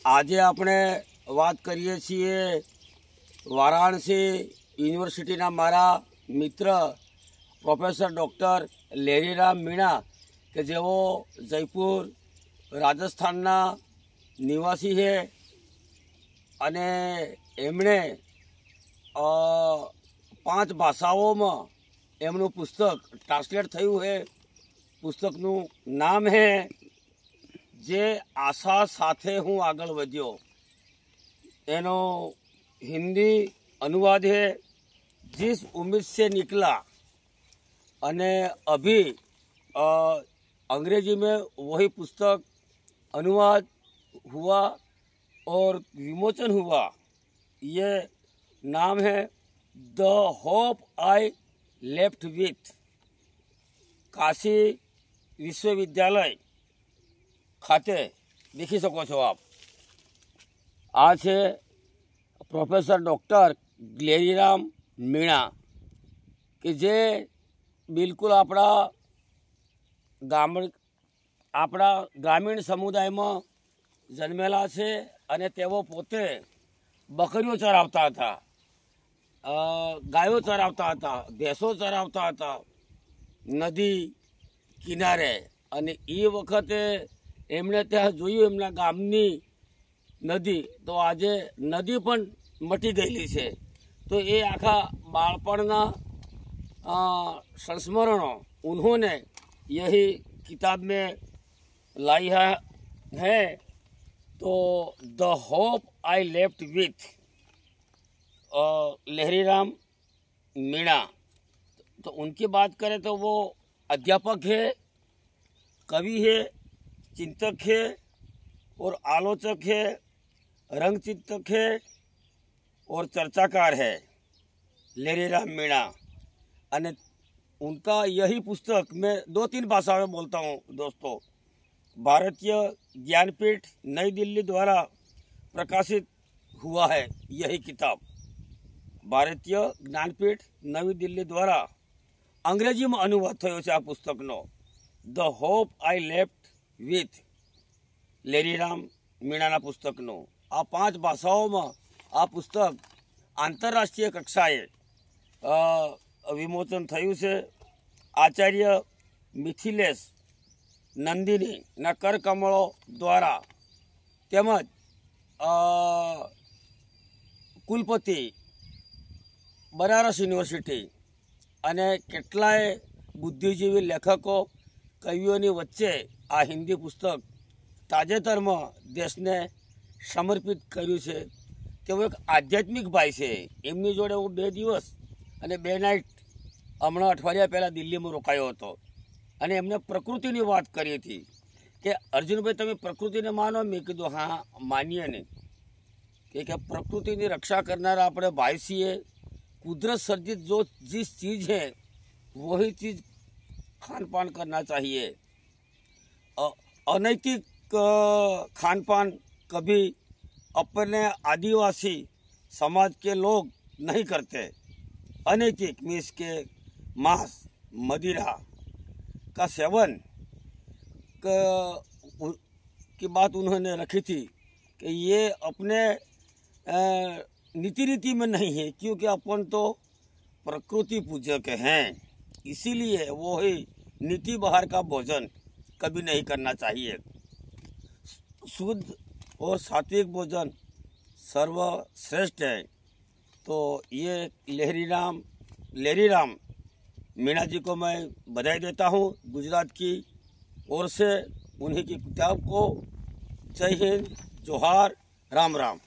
આજે આપણે વાત કરીએ છીએ વારાણસી યુનિવર્સિટીના મારા મિત્ર પ્રોફેસર ડૉક્ટર લેરીરામ મીણા કે જેઓ જયપુર રાજસ્થાનના નિવાસી છે અને એમણે 5 ભાષાઓમાં એમનું પુસ્તક ટ્રાન્સલેટ થયું છે। પુસ્તકનું નામ છે જે આશા સાથે હું આગળ વધ્યો। એનો हिंदी अनुवाद है जिस उम्मीद से निकला। अने अभी अंग्रेजी में वही पुस्तक अनुवाद हुआ और विमोचन हुआ। ये नाम है the hope I left with. Kashi विश्वविद्यालय खाते देखी सको छो आप। आ छे प्रोफेसर डॉक्टर लेरीराम मीणा कि जे बिल्कुल अपना ग्रामीण समुदाय में जन्मेला छे अने तेओ पोते बकरीओ चरावता था, गायो चरावता था, भैंसो चरावता था नदी किनारे। अने ई वखते एमणे त्यां जोयुं एमना गामनी नदी तो आज नदी पण मटी गई है। तो ये आखा बाळपणना संस्मरणों उन्होंने यही किताब में लाई है। तो the hope I left with Leriram Meena. तो उनकी बात करें तो वो अध्यापक है, कवि है, चिंतक है और आलोचक है, रंगचित्रक है और चर्चाकार है लेरीराम मीणा। अने उनका यही पुस्तक मैं 2-3 भाषा में बोलता हूँ दोस्तों। भारतीय ज्ञानपीठ नई दिल्ली द्वारा प्रकाशित हुआ है यही किताब। भारतीय ज्ञानपीठ नई दिल्ली द्वारा अंग्रेजी में अनुवाद थयो छे आ पुस्तकनो the hope I left with Leriram मीणाना पुस्तकनो। आ 5 भाषाओं में आ पुस्तक आंतरराष्ट्रीय कक्षाए विमोचन थयुं छे। आचार्य मिथिलेश नंदिनी ना करकमलो द्वारा तेमज कुलपति बनारस यूनिवर्सिटी अने केटलाय बुद्धिजीवी लेखकों कविओनी वच्चे आ हिंदी पुस्तक ताजेतर में देश ने समर्पित कर्યું છે। તેઓ એક આધ્યાત્મિક ભાઈ છે। એમની જોડે હું 2 દિવસ અને 2 નાઇટ હમણાં અઠવાડિયા પહેલાં દિલ્હીમાં રોકાયો હતો અને એમને પ્રકૃતિની વાત કરી હતી કે અર્જુનભાઈ તમે પ્રકૃતિને માનો? મેં કીધું हाँ मानिए नहीं कि प्रकृति रक्षा करना अपने भाई છીએ। कुदरत सर्जित जो जिस चीज़ है वही चीज़ खान पान करना चाहिए। अनैतिक खान पान कभी अपने आदिवासी समाज के लोग नहीं करते। अनैतिक मीन्स के मांस मदिरा का सेवन की बात उन्होंने रखी थी कि ये अपने नीति रीति में नहीं है, क्योंकि अपन तो प्रकृति पूजक हैं। इसीलिए वो ही नीति बाहर का भोजन कभी नहीं करना चाहिए। शुद्ध और सात्विक भोजन सर्वश्रेष्ठ है। तो ये लेरीराम मीणा जी को मैं बधाई देता हूँ गुजरात की ओर से। उन्हीं की किताब को जय हिंद, जोहार, राम राम।